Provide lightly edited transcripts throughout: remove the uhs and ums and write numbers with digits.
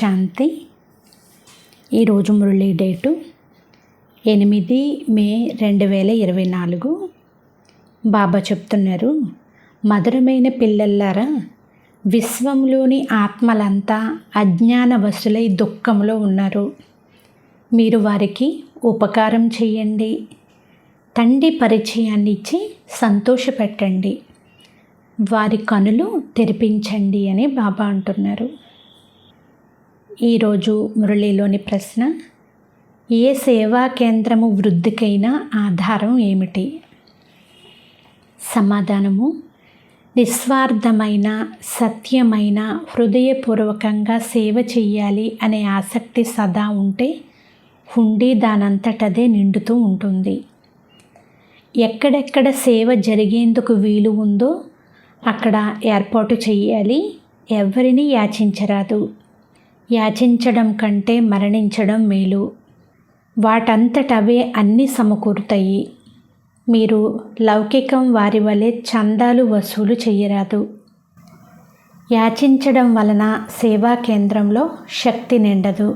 శాంతి. ఈరోజు మురళీ డేటు 8 మే 2024. బాబా చెప్తున్నారు, మధురమైన పిల్లల్లారా, విశ్వంలోని ఆత్మలంతా అజ్ఞాన వశులై దుఃఖంలో ఉన్నారు. మీరు వారికి ఉపకారం చేయండి. తండ్రి పరిచయాన్ని ఇచ్చి సంతోషపెట్టండి. వారి కనులు తెరిపించండి అని బాబా అంటున్నారు. ఈరోజు మురళీలోని ప్రశ్న, ఏ సేవా కేంద్రము వృద్ధికైనా ఆధారం ఏమిటి? సమాధానము, నిస్వార్థమైన, సత్యమైన, హృదయపూర్వకంగా సేవ చెయ్యాలి అనే ఆసక్తి సదా ఉంటే హుండీ దానంతటదే నిండుతూ ఉంటుంది. ఎక్కడెక్కడ సేవ జరిగేందుకు వీలు ఉందో అక్కడ ఏర్పాటు చెయ్యాలి. ఎవరిని యాచించరాదు. యాచించడం కంటే మరణించడం మేలు. వాటంతటవే అన్నీ సమకూరుతాయి. మీరు లౌకికం వారి వలె చందాలు వసూలు చెయ్యరాదు. యాచించడం వలన సేవా కేంద్రంలో శక్తి నిండదు.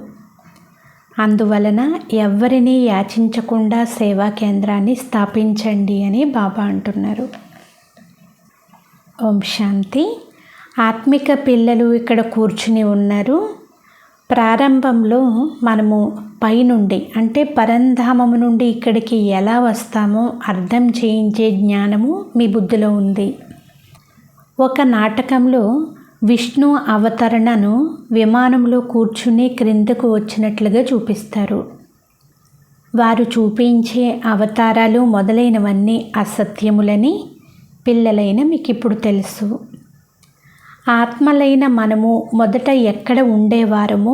అందువలన ఎవ్వరినీ యాచించకుండా సేవా కేంద్రాన్ని స్థాపించండి అని బాబా అంటున్నారు. ఓం శాంతి. ఆత్మిక పిల్లలు ఇక్కడ కూర్చుని ఉన్నారు. ప్రారంభంలో మనము పైనుండి అంటే పరంధామము నుండి ఇక్కడికి ఎలా వస్తామో అర్థం చేయించే జ్ఞానము మీ బుద్ధిలో ఉంది. ఒక నాటకంలో విష్ణు అవతరణను విమానంలో కూర్చుని క్రిందకు వచ్చినట్లుగా చూపిస్తారు. వారు చూపించే అవతారాలు మొదలైనవన్నీ అసత్యములని పిల్లలైన మీకు ఇప్పుడు తెలుసు. ఆత్మలైన మనము మొదట ఎక్కడ ఉండేవారమో,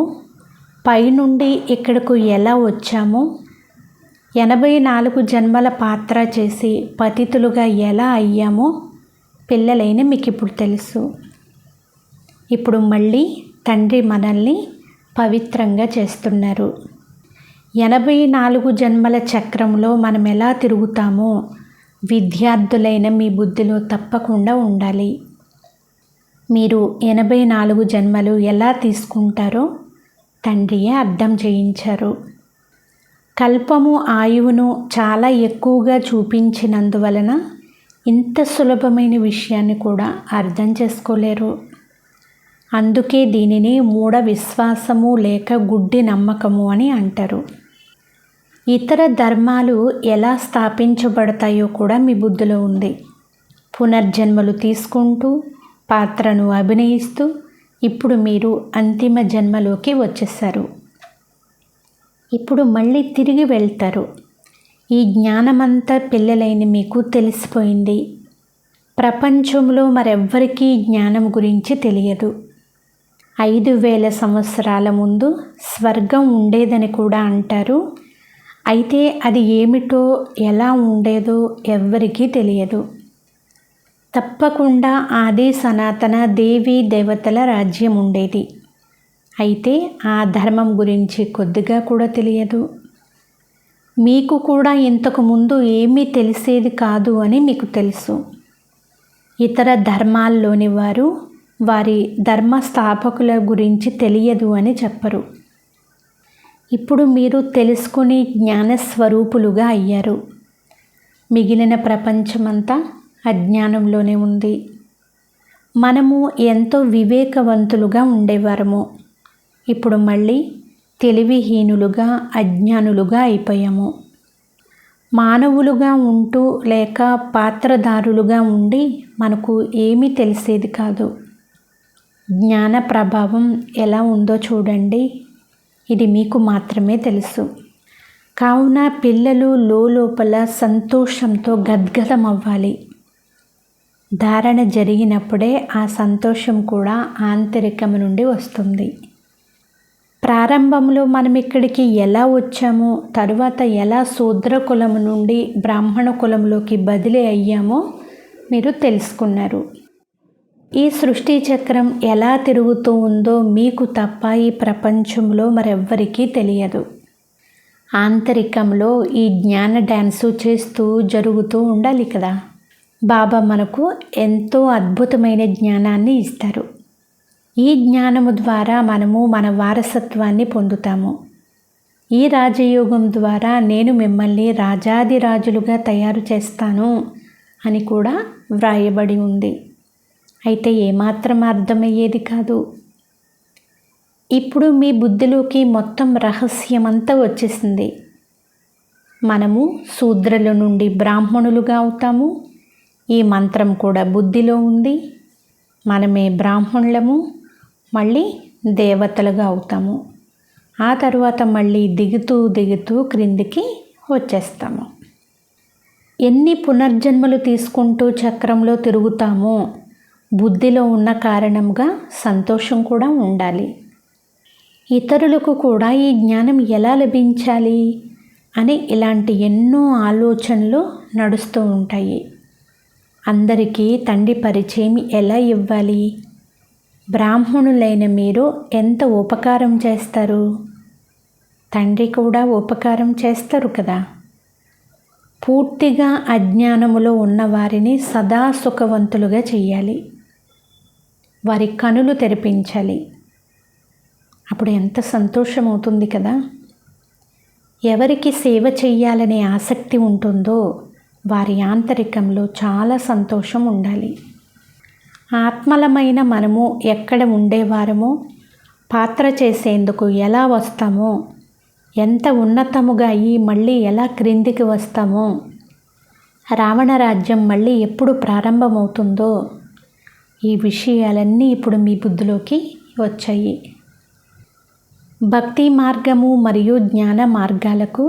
పైనుండి ఇక్కడకు ఎలా వచ్చామో, 84 జన్మల పాత్ర చేసి పతితులుగా ఎలా అయ్యామో పిల్లలైన మీకు ఇప్పుడు తెలుసు. ఇప్పుడు మళ్ళీ తండ్రి మనల్ని పవిత్రంగా చేస్తున్నారు. 84 జన్మల చక్రంలో మనం ఎలా తిరుగుతామో విద్యార్థులైన మీ బుద్ధిలో తప్పకుండా ఉండాలి. మీరు 84 జన్మలు ఎలా తీసుకుంటారో తండ్రియే అర్థం చేయించారు. కల్పము ఆయువును చాలా ఎక్కువగా చూపించినందువలన ఇంత సులభమైన విషయాన్ని కూడా అర్థం చేసుకోలేరు. అందుకే దీనిని మూఢ విశ్వాసము లేక గుడ్డి నమ్మకము అని అంటారు. ఇతర ధర్మాలు ఎలా స్థాపించబడతాయో కూడా మీ బుద్ధిలో ఉంది. పునర్జన్మలు తీసుకుంటూ పాత్రను అభినయిస్తూ ఇప్పుడు మీరు అంతిమ జన్మలోకి వచ్చేసారు. ఇప్పుడు మళ్ళీ తిరిగి వెళ్తారు. ఈ జ్ఞానమంతా పిల్లలైన మీకు తెలిసిపోయింది. ప్రపంచంలో మరెవ్వరికీ జ్ఞానం గురించి తెలియదు. 5000 సంవత్సరాల ముందు స్వర్గం ఉండేదని కూడా అంటారు. అయితే అది ఏమిటో ఎలా ఉండేదో ఎవ్వరికీ తెలియదు. తప్పకుండా ఆది సనాతన దేవీ దేవతల రాజ్యం ఉండేది. అయితే ఆ ధర్మం గురించి కొద్దిగా కూడా తెలియదు. మీకు కూడా ఇంతకు ముందు ఏమీ తెలిసేది కాదు అని మీకు తెలుసు. ఇతర ధర్మాల్లోని వారు వారి ధర్మ స్థాపకుల గురించి తెలియదు అని చెప్పరు. ఇప్పుడు మీరు తెలుసుకుని జ్ఞానస్వరూపులుగా అయ్యారు. మిగిలిన ప్రపంచమంతా అజ్ఞానంలోనే ఉంది. మనము ఎంతో వివేకవంతులుగా ఉండేవారము. ఇప్పుడు మళ్ళీ తెలివిహీనులుగా అజ్ఞానులుగా అయిపోయాము. మానవులుగా ఉంటూ లేక పాత్రధారులుగా ఉండి మనకు ఏమీ తెలిసేది కాదు. జ్ఞాన ప్రభావం ఎలా ఉందో చూడండి. ఇది మీకు మాత్రమే తెలుసు. కావున పిల్లలు లోపల సంతోషంతో గద్గదం అవ్వాలి. ధారణ జరిగినప్పుడే ఆ సంతోషం కూడా ఆంతరికం నుండి వస్తుంది. ప్రారంభంలో మనం ఇక్కడికి ఎలా వచ్చామో, తరువాత ఎలా శూద్ర కులము నుండి బ్రాహ్మణ కులంలోకి బదిలీ అయ్యామో మీరు తెలుసుకున్నారు. ఈ సృష్టి చక్రం ఎలా తిరుగుతూ ఉందో మీకు తప్ప ఈ ప్రపంచంలో మరెవ్వరికీ తెలియదు. ఆంతరికంలో ఈ జ్ఞాన డ్యాన్సు చేస్తూ జరుగుతూ ఉండాలి కదా. బాబా మనకు ఎంతో అద్భుతమైన జ్ఞానాన్ని ఇస్తారు. ఈ జ్ఞానము ద్వారా మనము మన వారసత్వాన్ని పొందుతాము. ఈ రాజయోగం ద్వారా నేను మిమ్మల్ని రాజాదిరాజులుగా తయారు చేస్తాను అని కూడా వ్రాయబడి ఉంది. అయితే ఏమాత్రం అర్థమయ్యేది కాదు. ఇప్పుడు మీ బుద్ధిలోకి మొత్తం రహస్యమంతా వచ్చేసింది. మనము శూద్రుల నుండి బ్రాహ్మణులుగా అవుతాము. ఈ మంత్రం కూడా బుద్ధిలో ఉంది. మనమే బ్రాహ్మణులము, మళ్ళీ దేవతలుగా అవుతాము. ఆ తర్వాత మళ్ళీ దిగుతూ క్రిందికి వచ్చేస్తాము. ఎన్ని పునర్జన్మలు తీసుకుంటూ చక్రంలో తిరుగుతామో బుద్ధిలో ఉన్న కారణంగా సంతోషం కూడా ఉండాలి. ఇతరులకు కూడా ఈ జ్ఞానం ఎలా లభించాలి అని ఇలాంటి ఎన్నో ఆలోచనలు నడుస్తూ ఉంటాయి. అందరికీ తండ్రి పరిచయం ఎలా ఇవ్వాలి? బ్రాహ్మణులైన మీరు ఎంత ఉపకారం చేస్తారు? తండ్రి కూడా ఉపకారం చేస్తారు కదా. పూర్తిగా అజ్ఞానములో ఉన్నవారిని సదా సుఖవంతులుగా చేయాలి. వారి కనులు తెరిపించాలి. అప్పుడు ఎంత సంతోషం అవుతుంది కదా. ఎవరికి సేవ చెయ్యాలనే ఆసక్తి ఉంటుందో వారి ఆంతరికంలో చాలా సంతోషం ఉండాలి. ఆత్మలమైన మనము ఎక్కడ ఉండేవారమో, పాత్ర చేసేందుకు ఎలా వస్తామో, ఎంత ఉన్నతముగా అయ్యి మళ్ళీ ఎలా క్రిందికి వస్తామో, రావణ రాజ్యం మళ్ళీ ఎప్పుడు ప్రారంభమవుతుందో, ఈ విషయాలన్నీ ఇప్పుడు మీ బుద్ధిలోకి వచ్చాయి. భక్తి మార్గము మరియు జ్ఞాన మార్గాలకు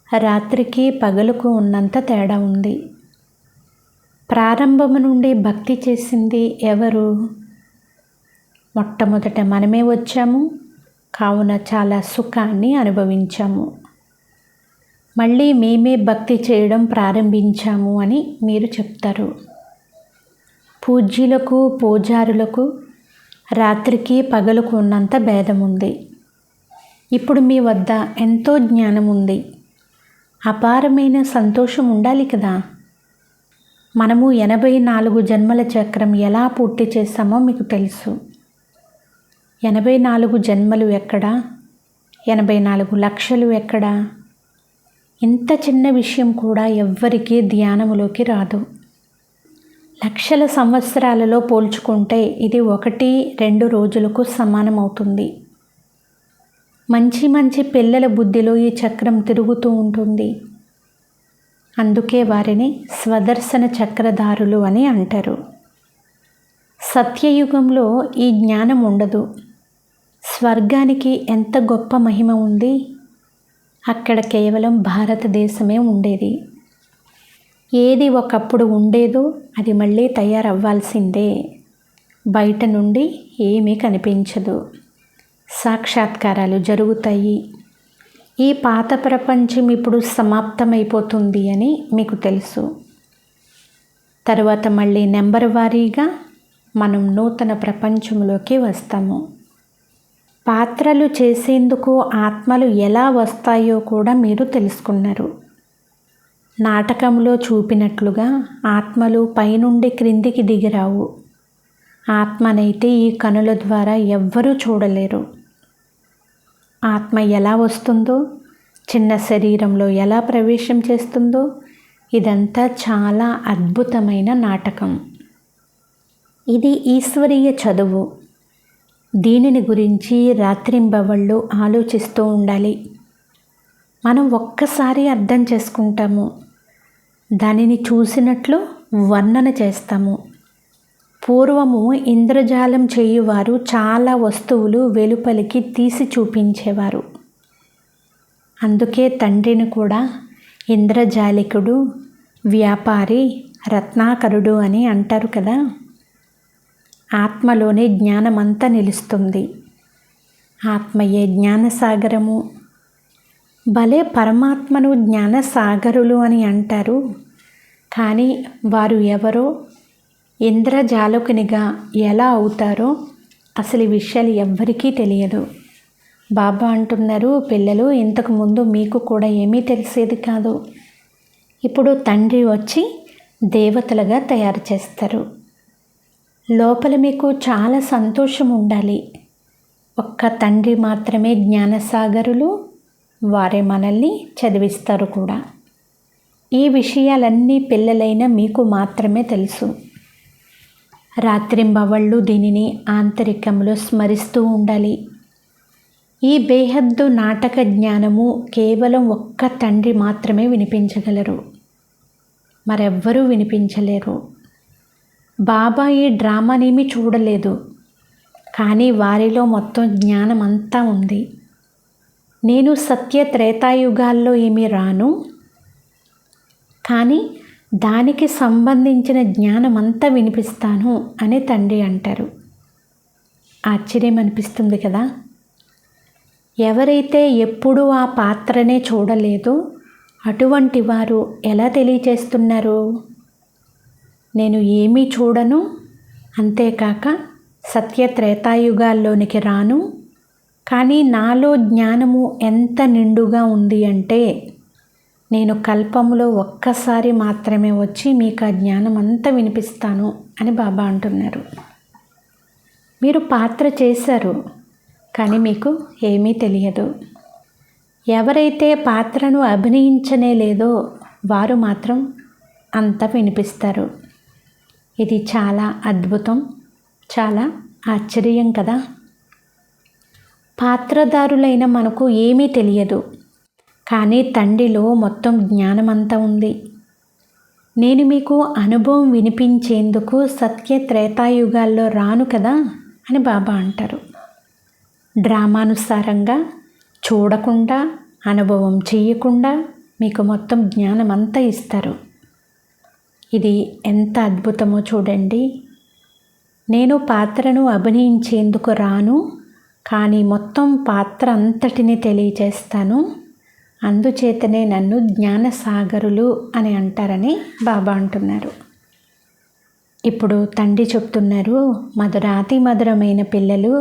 రాత్రికి పగలుకు ఉన్నంత తేడా ఉంది. ప్రారంభము నుండి భక్తి చేసింది ఎవరు? మొట్టమొదట మనమే వచ్చాము, కావున చాలా సుఖాన్ని అనుభవించాము. మళ్ళీ మేమే భక్తి చేయడం ప్రారంభించాము అని మీరు చెప్తారు. పూజ్యులకు పూజారులకు రాత్రికి పగలుకు ఉన్నంత భేదం ఉంది. ఇప్పుడు మీ వద్ద ఎంతో జ్ఞానం ఉంది. అపారమైన సంతోషం ఉండాలి కదా. మనము 84 జన్మల చక్రం ఎలా పూర్తి చేశామో మీకు తెలుసు. 84 జన్మలు ఎక్కడా? 84 లక్షలు ఎక్కడా? ఇంత చిన్న విషయం కూడా ఎవ్వరికీ ధ్యానములోకి రాదు. లక్షల సంవత్సరాలలో పోల్చుకుంటే ఇది 1-2 రోజులకు సమానమవుతుంది. మంచి పిల్లల బుద్ధిలో ఈ చక్రం తిరుగుతూ ఉంటుంది. అందుకే వారిని స్వదర్శన చక్రధారులు అని అంటారు. సత్యయుగంలో ఈ జ్ఞానం ఉండదు. స్వర్గానికి ఎంత గొప్ప మహిమ ఉంది. అక్కడ కేవలం భారతదేశమే ఉండేది. ఏది ఒకప్పుడు ఉండేదో అది మళ్ళీ తయారవ్వాల్సిందే. బయట నుండి ఏమీ కనిపించదు. సాక్షాత్కారాలు జరుగుతాయి. ఈ పాత ప్రపంచం ఇప్పుడు సమాప్తమైపోతుంది అని మీకు తెలుసు. తర్వాత మళ్ళీ నెంబర్ వారీగా మనం నూతన ప్రపంచంలోకి వస్తాము. పాత్రలు చేసేందుకు ఆత్మలు ఎలా వస్తాయో కూడా మీరు తెలుసుకున్నారు. నాటకంలో చూపినట్లుగా ఆత్మలు పైనుండి క్రిందికి దిగిరావు. ఆత్మనైతే ఈ కనుల ద్వారా ఎవ్వరూ చూడలేరు. ఆత్మ ఎలా వస్తుందో, చిన్న శరీరంలో ఎలా ప్రవేశం చేస్తుందో, ఇదంతా చాలా అద్భుతమైన నాటకం. ఇది ఈశ్వరీయ చదువు. దీనిని గురించి రాత్రింబవళ్ళు ఆలోచిస్తూ ఉండాలి. మనం ఒక్కసారి అర్థం చేసుకుంటాము. దానిని చూసినట్లు వర్ణన చేస్తాము. పూర్వము ఇంద్రజాలం చేయువారు చాలా వస్తువులు వెలుపలికి తీసి చూపించేవారు. అందుకే తండ్రిని కూడా ఇంద్రజాలికుడు, వ్యాపారి, రత్నాకరుడు అని అంటారు కదా. ఆత్మలోనే జ్ఞానమంతా నిలుస్తుంది. ఆత్మయే జ్ఞానసాగరము. భలే పరమాత్మను జ్ఞానసాగరులు అని అంటారు. కానీ వారు ఎవరో, ఇంద్రజాలకునిగా ఎలా అవుతారో అసలు ఈ విషయాలు ఎవ్వరికీ తెలియదు. బాబా అంటున్నారు, పిల్లలు, ఇంతకుముందు మీకు కూడా ఏమీ తెలిసేది కాదు. ఇప్పుడు తండ్రి వచ్చి దేవతలుగా తయారు చేస్తారు. లోపల మీకు చాలా సంతోషం ఉండాలి. ఒక్క తండ్రి మాత్రమే జ్ఞానసాగరులు, వారే మనల్ని చదివిస్తారు కూడా. ఈ విషయాలన్నీ పిల్లలైన మీకు మాత్రమే తెలుసు. రాత్రింబవళ్ళు దీనిని ఆంతరికంలో స్మరిస్తూ ఉండాలి. ఈ బేహద్దు నాటక జ్ఞానము కేవలం ఒక్క తండ్రి మాత్రమే వినిపించగలరు, మరెవ్వరూ వినిపించలేరు. బాబా ఈ డ్రామానేమీ చూడలేదు, కానీ వారిలో మొత్తం జ్ఞానం అంతా ఉంది. నేను సత్య త్రేతాయుగాల్లో ఏమీ రాను, కానీ దానికి సంబంధించిన జ్ఞానం అంతా వినిపిస్తాను అని తండ్రి అంటారు. ఆశ్చర్యం అనిపిస్తుంది కదా. ఎవరైతే ఎప్పుడూ ఆ పాత్రనే చూడలేదో అటువంటి వారు ఎలా తెలియచేస్తున్నారు? నేను ఏమీ చూడను, అంతేకాక సత్య త్రేతాయుగాల్లోనికి రాను, కానీ నాలో జ్ఞానము ఎంత నిండుగా ఉంది అంటే నేను కల్పంలో ఒక్కసారి మాత్రమే వచ్చి మీకు ఆ జ్ఞానం అంతా వినిపిస్తాను అని బాబా అంటున్నారు. మీరు పాత్ర చేశారు, కానీ మీకు ఏమీ తెలియదు. ఎవరైతే పాత్రను అభినయించనే లేదో వారు మాత్రం అంతా వినిపిస్తారు. ఇది చాలా అద్భుతం, చాలా ఆశ్చర్యం కదా. పాత్రదారులైన మనకు ఏమీ తెలియదు, కానీ తండ్రిలో మొత్తం జ్ఞానమంతా ఉంది. నేను మీకు అనుభవం వినిపించేందుకు సత్య త్రేతాయుగాల్లో రాను కదా అని బాబా అంటారు. డ్రామానుసారంగా చూడకుండా, అనుభవం చేయకుండా మీకు మొత్తం జ్ఞానమంతా ఇస్తారు. ఇది ఎంత అద్భుతమో చూడండి. నేను పాత్రను అభినయించేందుకు రాను, కానీ మొత్తం పాత్ర అంతటిని తెలియజేస్తాను, అందుచేతనే నన్ను జ్ఞానసాగరులు అని అంటారని బాబా అంటున్నారు. ఇప్పుడు తండ్రి చెప్తున్నారు, మధురాతి మధురమైన పిల్లలు,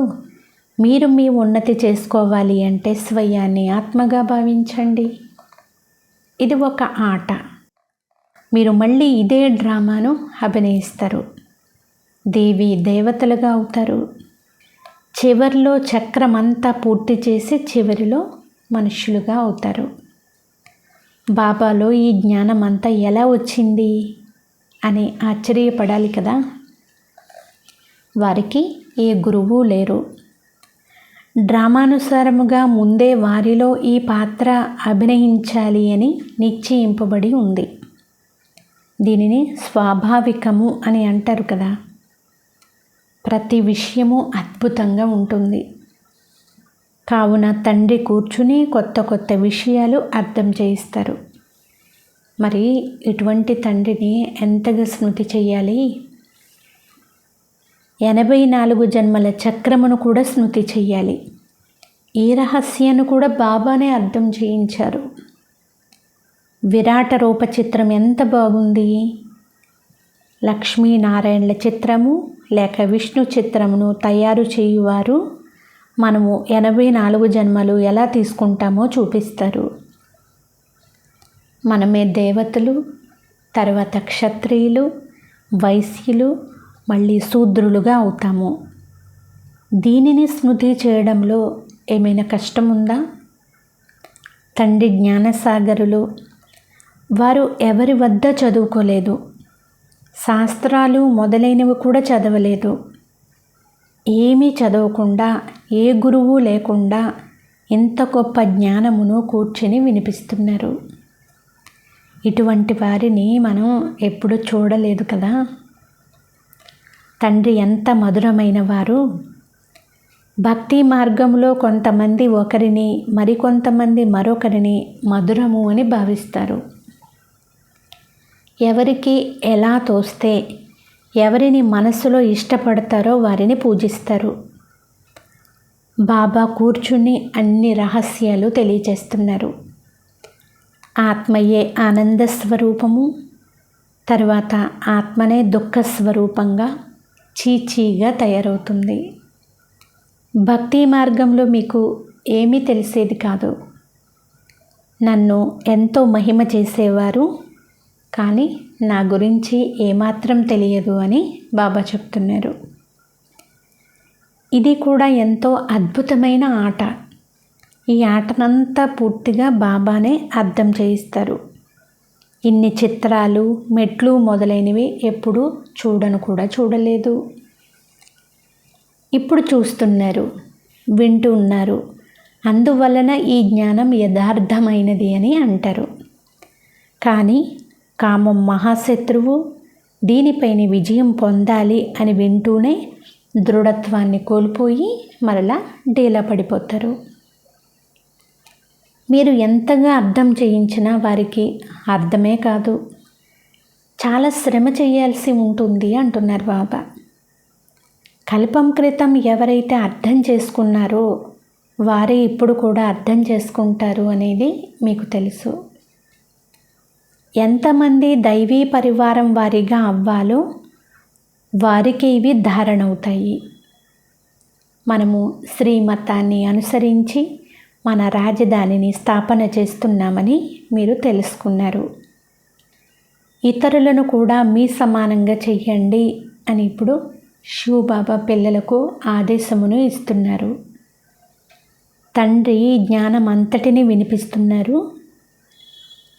మీరు మీ ఉన్నతి చేసుకోవాలి అంటే స్వయాన్ని ఆత్మగా భావించండి. ఇది ఒక ఆట. మీరు మళ్ళీ ఇదే డ్రామాను అభినయిస్తారు. దేవి దేవతలుగా అవుతారు. చివరిలో చక్రమంతా పూర్తి చేసి చివరిలో మనుష్యులుగా అవుతారు. బాబాలో ఈ జ్ఞానం అంతా ఎలా వచ్చింది అని ఆశ్చర్యపడాలి కదా. వారికి ఏ గురువు లేరు. డ్రామానుసారముగా ముందే వారిలో ఈ పాత్ర అభినయించాలి అని నిశ్చయింపబడి ఉంది. దీనిని స్వాభావికము అని అంటారు కదా. ప్రతి విషయము అద్భుతంగా ఉంటుంది. కావున తండ్రి కూర్చుని కొత్త కొత్త విషయాలు అర్థం చేయిస్తారు. మరి ఇటువంటి తండ్రిని ఎంతగా స్మృతి చెయ్యాలి? 84 జన్మల చక్రమును కూడా స్మృతి చెయ్యాలి. ఈ రహస్యాన్ని కూడా బాబానే అర్థం చేయించారు. విరాట రూప చిత్రం ఎంత బాగుంది. లక్ష్మీనారాయణల చిత్రము లేక విష్ణు చిత్రమును తయారు చేయువారు మనము 84 జన్మలు ఎలా తీసుకుంటామో చూపిస్తారు. మనమే దేవతలు, తర్వాత క్షత్రియులు, వైశ్యులు, మళ్ళీ శూద్రులుగా అవుతాము. దీనిని స్మృతి చేయడంలో ఏమైనా కష్టం ఉందా? తండ్రి జ్ఞానసాగరులు. వారు ఎవరి వద్ద చదువుకోలేదు, శాస్త్రాలు మొదలైనవి కూడా చదవలేదు. ఏమీ చదవకుండా, ఏ గురువు లేకుండా ఇంత గొప్ప జ్ఞానమును కూర్చొని వినిపిస్తున్నారు. ఇటువంటి వారిని మనం ఎప్పుడూ చూడలేదు కదా. తండ్రి ఎంత మధురమైన వారు. భక్తి మార్గంలో కొంతమంది ఒకరిని, మరికొంతమంది మరొకరిని మధురము అని భావిస్తారు. ఎవరికి ఎలా తోస్తే, ఎవరిని మనసులో ఇష్టపడతారో వారిని పూజిస్తారు. బాబా కూర్చుని అన్ని రహస్యాలు తెలియచేస్తున్నారు. ఆత్మయే ఆనంద స్వరూపము, తర్వాత ఆత్మనే దుఃఖ స్వరూపంగా చీచీగా తయారవుతుంది. భక్తి మార్గంలో మీకు ఏమీ తెలిసేది కాదు. నన్ను ఎంతో మహిమ చేసేవారు కానీ నా గురించి ఏమాత్రం తెలియదు అని బాబా చెప్తున్నారు. ఇది కూడా ఎంతో అద్భుతమైన ఆట. ఈ ఆటనంతా పూర్తిగా బాబానే అర్థం చేయిస్తారు. ఇన్ని చిత్రాలు, మెట్లు మొదలైనవి ఎప్పుడూ చూడలేదు. ఇప్పుడు చూస్తున్నారు, వింటూ ఉన్నారు. అందువలన ఈ జ్ఞానం యథార్థమైనది అని అంటారు. కానీ కామం మహాశత్రువు, దీనిపైన విజయం పొందాలి అని వింటూనే దృఢత్వాన్ని కోల్పోయి మరలా డీలా పడిపోతారు. మీరు ఎంతగా అర్థం చేయించినా వారికి అర్థమే కాదు. చాలా శ్రమ చేయాల్సి ఉంటుంది అంటున్నారు బాబా. కల్పం క్రితం ఎవరైతే అర్థం చేసుకున్నారో వారే ఇప్పుడు కూడా అర్థం చేసుకుంటారు అనేది మీకు తెలుసు. ఎంతమంది దైవీ పరివారం వారిగా అవ్వాలో వారికి ఇవి ధారణ అవుతాయి. మనము శ్రీమతాన్ని అనుసరించి మన రాజధానిని స్థాపన చేస్తున్నామని మీరు తెలుసుకున్నారు. ఇతరులను కూడా మీ సమానంగా చెయ్యండి అని ఇప్పుడు శివబాబా పిల్లలకు ఆదేశమును ఇస్తున్నారు. తండ్రి జ్ఞానం అంతటిని వినిపిస్తున్నారు.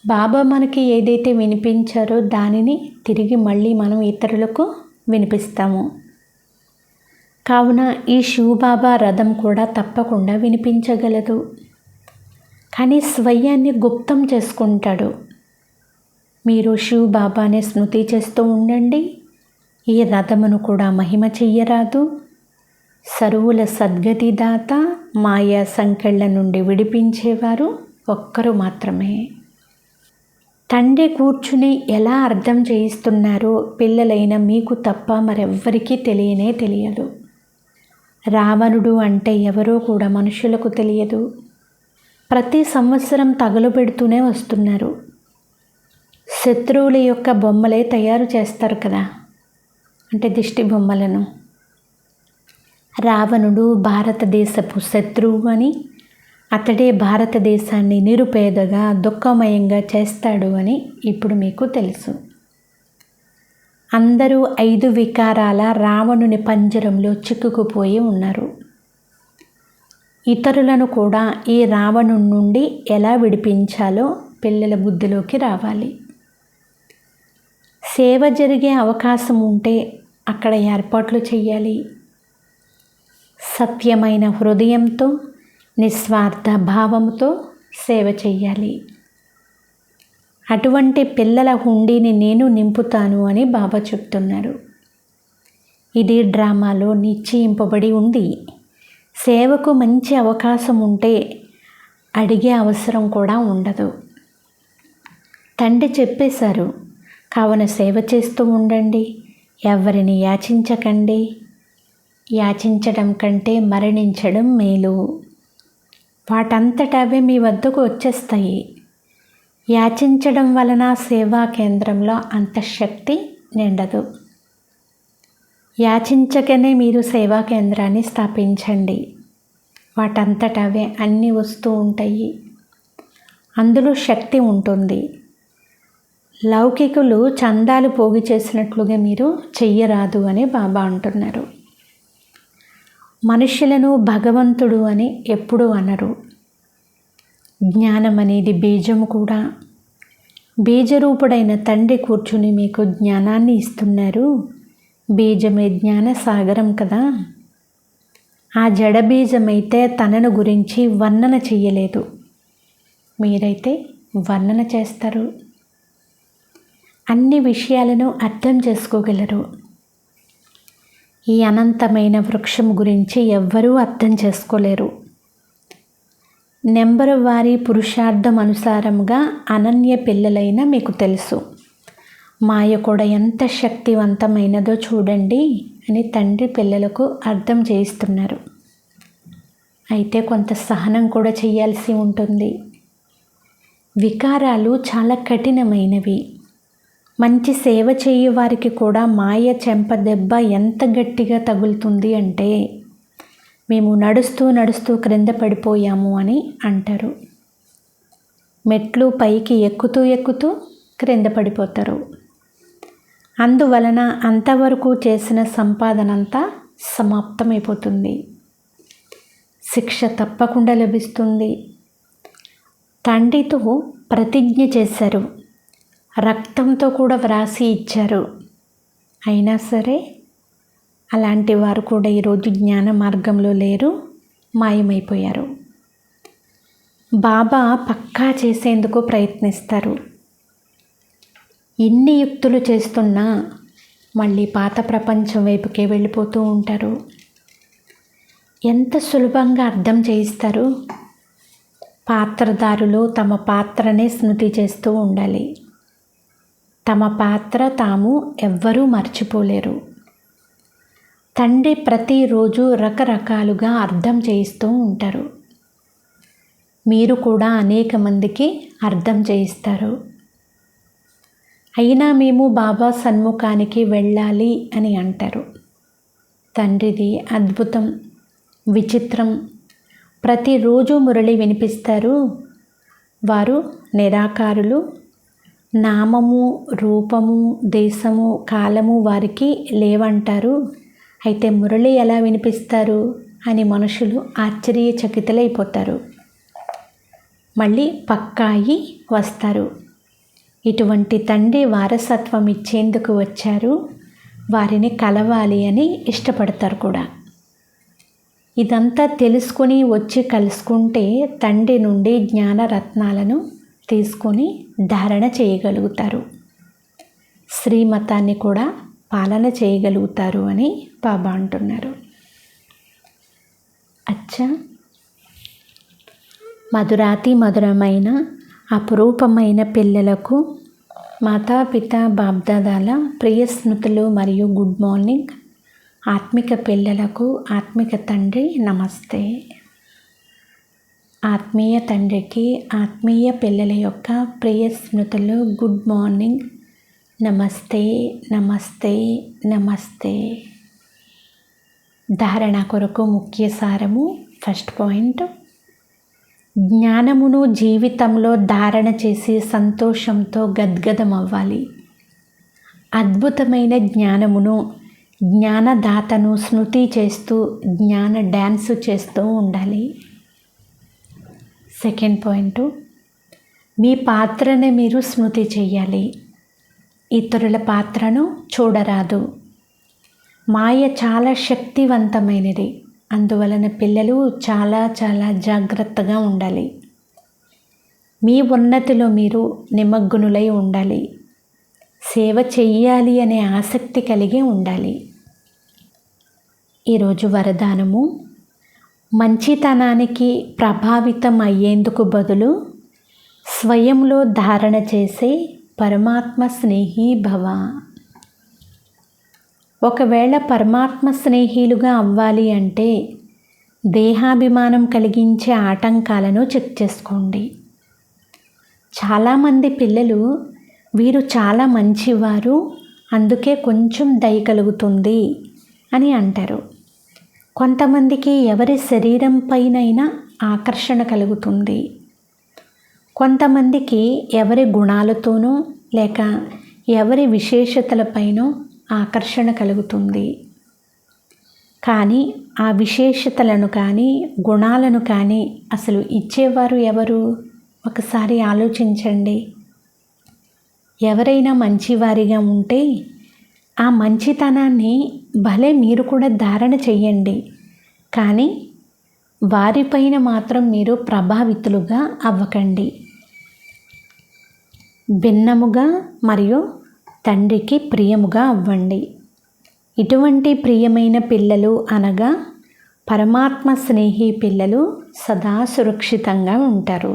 బాబా మనకి ఏదైతే వినిపించారో దానిని తిరిగి మళ్ళీ మనం ఇతరులకు వినిపిస్తాము. కావున ఈ శివబాబా రథం కూడా తప్పకుండా వినిపించగలదు. కానీ స్వయాన్ని గుప్తం చేసుకుంటాడు. మీరు శివబాబానే స్మృతి చేస్తూ ఉండండి. ఈ రథమును కూడా మహిమ చెయ్యరాదు. సరువుల సద్గతి దాత, మాయా సంకెళ్ళ నుండి విడిపించేవారు ఒక్కరు మాత్రమే. తండ్రి కూర్చుని ఎలా అర్థం చేయిస్తున్నారో పిల్లలైన మీకు తప్ప మరెవ్వరికీ తెలియదు. రావణుడు అంటే ఎవరో కూడా మనుషులకు తెలియదు. ప్రతి సంవత్సరం తగలుపెడుతూనే వస్తున్నారు. శత్రువుల యొక్క బొమ్మలే తయారు చేస్తారు కదా, అంటే దిష్టి బొమ్మలను. రావణుడు భారతదేశపు శత్రువు అని, అతడే భారతదేశాన్ని నిరుపేదగా దుఃఖమయంగా చేస్తాడు అని ఇప్పుడు మీకు తెలుసు. అందరూ 5 వికారాల రావణుని పంజరంలో చిక్కుకుపోయి ఉన్నారు. ఇతరులను కూడా ఈ రావణుని నుండి ఎలా విడిపించాలో పిల్లల బుద్ధిలోకి రావాలి. సేవ జరిగే అవకాశం ఉంటే అక్కడ ఏర్పాట్లు చేయాలి. సత్యమైన హృదయంతో, నిస్వార్థ భావంతో సేవ చెయ్యాలి. అటువంటి పిల్లల హుండీని నేను నింపుతాను అని బాబా చెప్తున్నారు. ఇది డ్రామాలో నిశ్చయింపబడి ఉంది. సేవకు మంచి అవకాశం ఉంటే అడిగే అవసరం కూడా ఉండదు. తండ్రి చెప్పేశారు, కావున సేవ చేస్తూ ఉండండి, ఎవరిని యాచించకండి. యాచించడం కంటే మరణించడం మేలు. వాటంతటవే మీ వద్దకు వచ్చేస్తాయి. యాచించడం వలన సేవా కేంద్రంలో అంత శక్తి నిండదు. యాచించకనే మీరు సేవా కేంద్రాన్ని స్థాపించండి. వాటంతటవే అన్నీ వస్తూ ఉంటాయి. అందులో శక్తి ఉంటుంది. లౌకికులు చందాలు పోగు చేసినట్లుగా మీరు చెయ్యరాదు అని బాబా అంటున్నారు. మనుషులను భగవంతుడు అని ఎప్పుడూ అనరు. జ్ఞానం అనేది బీజము కూడా. బీజరూపుడైన తండ్రి కూర్చుని మీకు జ్ఞానాన్ని ఇస్తున్నారు. బీజమే జ్ఞాన సాగరం కదా. ఆ జడ బీజమైతే తనను గురించి వర్ణన చెయ్యలేదు. మీరైతే వర్ణన చేస్తారు. అన్ని విషయాలను అర్థం చేసుకోగలరు. ఈ అనంతమైన వృక్షం గురించి ఎవ్వరూ అర్థం చేసుకోలేరు. నెంబరు వారి పురుషార్థం అనుసారంగా అనన్య పిల్లలైన మీకు తెలుసు. మాయ కూడా ఎంత శక్తివంతమైనదో చూడండి అని తండ్రి పిల్లలకు అర్థం చేయిస్తున్నారు. అయితే కొంత సహనం కూడా చేయాల్సి ఉంటుంది. వికారాలు చాలా కఠినమైనవి. మంచి సేవ చేయు వారికి కూడా మాయ చెంప దెబ్బ ఎంత గట్టిగా తగులుతుంది అంటే మేము నడుస్తూ క్రింద పడిపోయాము అని అంటారు. మెట్లు పైకి ఎక్కుతూ క్రింద పడిపోతారు. అందువలన అంతవరకు చేసిన సంపాదన అంతా సమాప్తమైపోతుంది. శిక్ష తప్పకుండా లభిస్తుంది. తండ్రితో ప్రతిజ్ఞ చేశారు, రక్తంతో కూడా వ్రాసి ఇచ్చారు. అయినా సరే అలాంటి వారు కూడా ఈరోజు జ్ఞాన మార్గంలో లేరు, మాయమైపోయారు. బాబా పక్కా చేసేందుకు ప్రయత్నిస్తారు. ఎన్ని యుక్తులు చేస్తున్నా మళ్ళీ పాత ప్రపంచం వైపుకే వెళ్ళిపోతూ ఉంటారు. ఎంత సులభంగా అర్థం చేయిస్తారు. పాత్రధారులు తమ పాత్రనే స్మృతి చేస్తూ ఉండాలి. తమ పాత్ర తాము ఎవ్వరూ మర్చిపోలేరు. తండ్రి ప్రతిరోజు రకరకాలుగా అర్థం చేయిస్తూ ఉంటారు. మీరు కూడా అనేక మందికి అర్థం చేయిస్తారు. అయినా మేము బాబా సన్ముఖానికి వెళ్ళాలి అని అంటారు. తండ్రిది అద్భుతం, విచిత్రం. ప్రతిరోజు మురళి వినిపిస్తారు. వారు నిరాకారులు. నామము, రూపము, దేశము, కాలము వారికి లేవంటారు. అయితే మురళి ఎలా వినిపిస్తారు అని మనుషులు ఆశ్చర్యచకితులైపోతారు. మళ్ళీ పక్కా అయి వస్తారు. ఇటువంటి తండ్రి వారసత్వం ఇచ్చేందుకు వచ్చారు. వారిని కలవాలి అని ఇష్టపడతారు కూడా. ఇదంతా తెలుసుకొని వచ్చి కలుసుకుంటే తండ్రి నుండి జ్ఞానరత్నాలను తీసుకొని ధారణ చేయగలుగుతారు. శ్రీమతాన్ని కూడా పాలన చేయగలుగుతారు అని బాబా అంటున్నారు. అచ్చా, మధురాతి మధురమైన అపురూపమైన పిల్లలకు మాతాపిత బాబ్దాదాల ప్రియ స్మృతులు మరియు గుడ్ మార్నింగ్. ఆత్మిక పిల్లలకు ఆత్మిక తండ్రి నమస్తే. ఆత్మీయ తండ్రికి ఆత్మీయ పిల్లల యొక్క ప్రియ స్మృతులు గుడ్ మార్నింగ్. నమస్తే నమస్తే నమస్తే. ధారణ కొరకు ముఖ్య సారము. ఫస్ట్ పాయింట్, జ్ఞానమును జీవితంలో ధారణ చేసి సంతోషంతో గద్గదమవ్వాలి. అద్భుతమైన జ్ఞానమును, జ్ఞానదాతను స్మృతి చేస్తూ జ్ఞాన డ్యాన్సు చేస్తూ ఉండాలి. సెకండ్ పాయింట్, మీ పాత్రను మీరు స్మృతి చెయ్యాలి. ఇతరుల పాత్రను చూడరాదు. మాయ చాలా శక్తివంతమైనది. అందువలన పిల్లలు చాలా చాలా జాగ్రత్తగా ఉండాలి. మీ ఉన్నతిలో మీరు నిమగ్నులై ఉండాలి. సేవ చెయ్యాలి అనే ఆసక్తి కలిగి ఉండాలి. ఈరోజు వరదానము, మంచితనానికి ప్రభావితం అయ్యేందుకు బదులు స్వయంలో ధారణ చేసే పరమాత్మ స్నేహి భవ. ఒకవేళ పరమాత్మ స్నేహిలుగా అవ్వాలి అంటే దేహాభిమానం కలిగించే ఆటంకాలను చెక్ చేసుకోండి. చాలామంది పిల్లలు వీరు చాలా మంచివారు, అందుకే కొంచెం దయ కలుగుతుంది అని అంటారు. కొంతమందికి ఎవరి శరీరం పైనైనా ఆకర్షణ కలుగుతుంది. కొంతమందికి ఎవరి గుణాలతోనో లేక ఎవరి విశేషతలపైనో ఆకర్షణ కలుగుతుంది. కానీ ఆ విశేషతలను కానీ గుణాలను కానీ అసలు ఇచ్చేవారు ఎవరు? ఒకసారి ఆలోచించండి. ఎవరైనా మంచివారిగా ఉంటే ఆ మంచితనాన్ని భలే మీరు కూడా ధారణ చెయ్యండి. కానీ వారిపైన మాత్రం మీరు ప్రభావితులుగా అవ్వకండి. భిన్నముగా మరియు తండ్రికి ప్రియముగా అవ్వండి. ఇటువంటి ప్రియమైన పిల్లలు అనగా పరమాత్మ స్నేహి పిల్లలు సదా సురక్షితంగా ఉంటారు.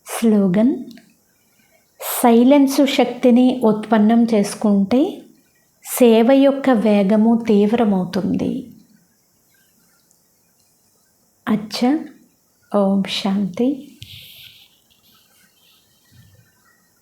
స్లోగన్, సైలెన్సు శక్తిని ఉత్పన్నం చేసుకుంటే సేవ యొక్క వేగము తీవ్రమవుతుంది. అచ్చా, ఓం శాంతి.